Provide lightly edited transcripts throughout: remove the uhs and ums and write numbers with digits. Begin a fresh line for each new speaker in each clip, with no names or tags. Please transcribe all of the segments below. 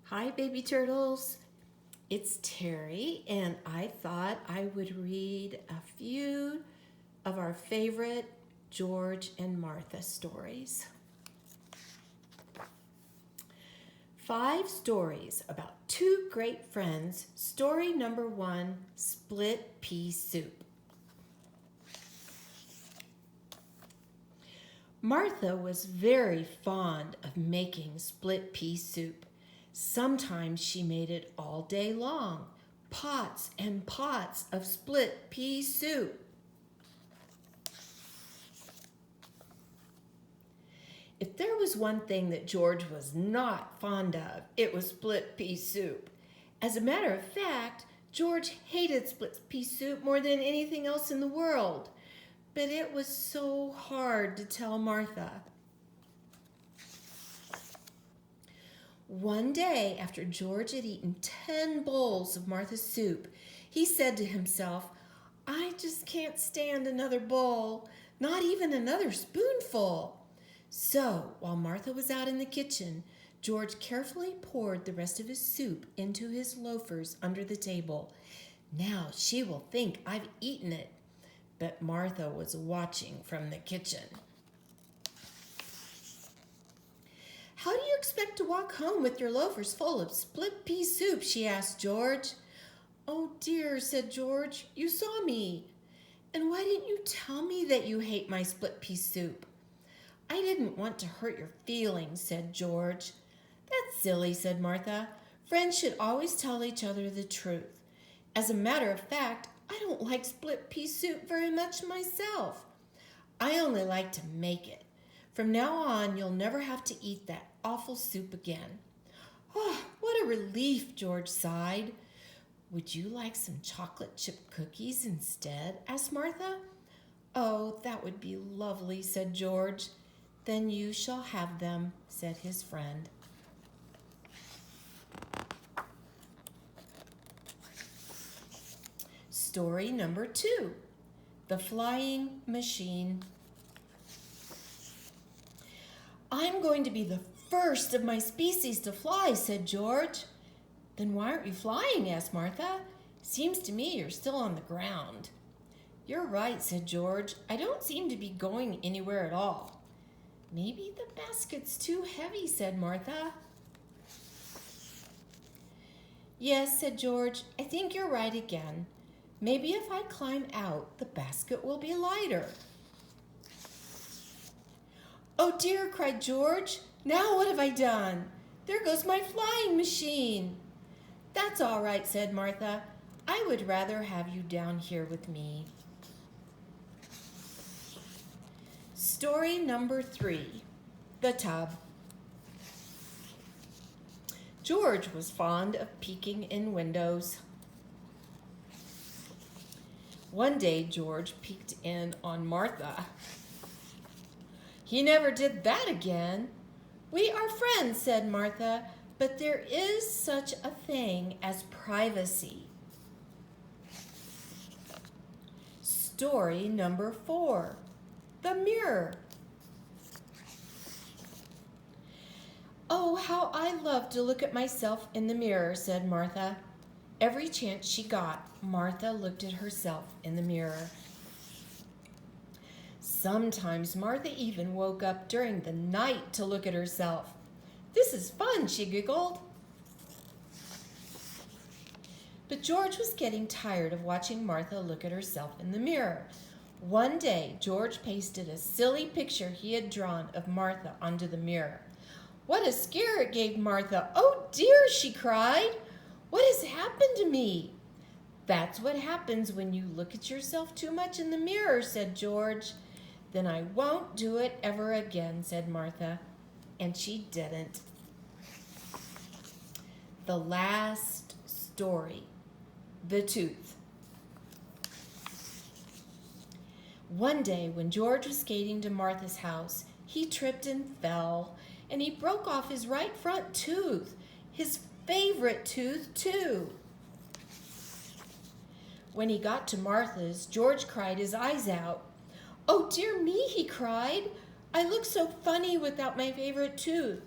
Hi, baby turtles. It's Terry, and I thought I would read a few of our favorite George and Martha stories. 5 stories about two great friends. Story number 1, Split Pea Soup. Martha was very fond of making split pea soup. Sometimes she made it all day long, pots and pots of split pea soup. If there was one thing that George was not fond of, it was split pea soup. As a matter of fact, George hated split pea soup more than anything else in the world. But it was so hard to tell Martha. One day, after George had eaten 10 bowls of Martha's soup, he said to himself, "I just can't stand another bowl, not even another spoonful." So, while Martha was out in the kitchen, George carefully poured the rest of his soup into his loafers under the table. "Now she will think I've eaten it." But Martha was watching from the kitchen. "How do you expect to walk home with your loafers full of split pea soup?" she asked George. "Oh dear," said George, "you saw me. And why didn't you tell me that you hate my split pea soup?" "I didn't want to hurt your feelings," said George. "That's silly," said Martha. "Friends should always tell each other the truth. As a matter of fact, I don't like split pea soup very much myself. I only like to make it. From now on, you'll never have to eat that awful soup again." "Oh, what a relief," George sighed. "Would you like some chocolate chip cookies instead?" asked Martha. "Oh, that would be lovely," said George. "Then you shall have them," said his friend. Story number 2, The Flying Machine. "I'm going to be the first of my species to fly," said George. "Then why aren't you flying?" asked Martha. "Seems to me you're still on the ground." "You're right," said George. "I don't seem to be going anywhere at all." "Maybe the basket's too heavy," said Martha. "Yes," said George, "I think you're right again. Maybe if I climb out, the basket will be lighter." "Oh dear," cried George. "Now what have I done? There goes my flying machine." "That's all right," said Martha. "I would rather have you down here with me." Story number 3, The Tub. George was fond of peeking in windows. One day, George peeked in on Martha. He never did that again. "We are friends," said Martha, "but there is such a thing as privacy." Story number 4, The Mirror. "Oh, how I love to look at myself in the mirror," said Martha. Every chance she got, Martha looked at herself in the mirror. Sometimes Martha even woke up during the night to look at herself. "This is fun," she giggled. But George was getting tired of watching Martha look at herself in the mirror. One day, George pasted a silly picture he had drawn of Martha onto the mirror. What a scare it gave Martha. "Oh dear," she cried. "What has happened to me?" "That's what happens when you look at yourself too much in the mirror," said George. "Then I won't do it ever again," said Martha. And she didn't. The last story, The Tooth. One day when George was skating to Martha's house, he tripped and fell, and he broke off his right front tooth, his favorite tooth too. When he got to Martha's, George cried his eyes out. "Oh dear me," he cried. "I look so funny without my favorite tooth."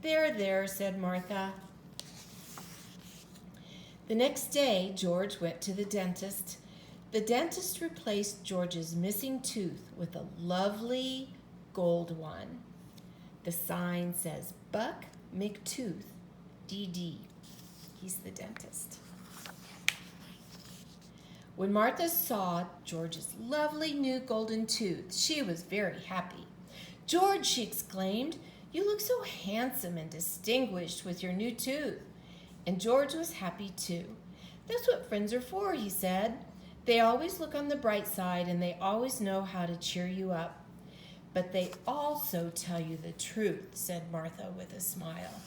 There," said Martha. The next day, George went to the dentist. The dentist replaced George's missing tooth with a lovely gold one. The sign says Buck McTooth, D.D. He's the dentist. When Martha saw George's lovely new golden tooth, she was very happy. "George," she exclaimed, "you look so handsome and distinguished with your new tooth." And George was happy too. "That's what friends are for," he said. "They always look on the bright side and they always know how to cheer you up. But they also tell you the truth," said Martha with a smile.